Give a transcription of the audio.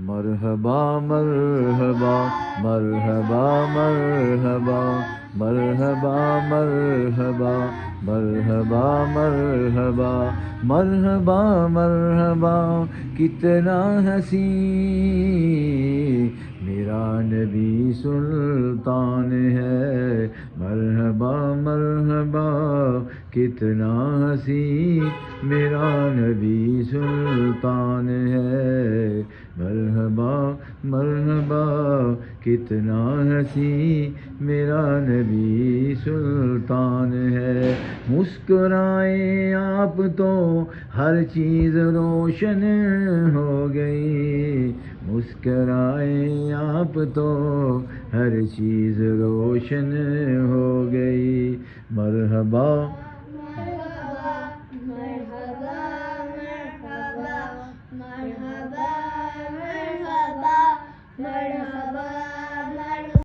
مرحبا مرحبا مرحبا مرحبا مرحبا مرحبا مرحبا مرحبا مرحبا مرحبا کتنا حسین میرا نبی سلطان ہے، مرحبا مرحبا کتنا حسین میرا نبی سلطان ہے، مرحبا مرحبا کتنا حسین میرا نبی سلطان ہے۔ مسکرائیں آپ تو ہر چیز روشن ہو گئی، مسکرائیں آپ تو ہر چیز روشن ہو گئی، مرحبا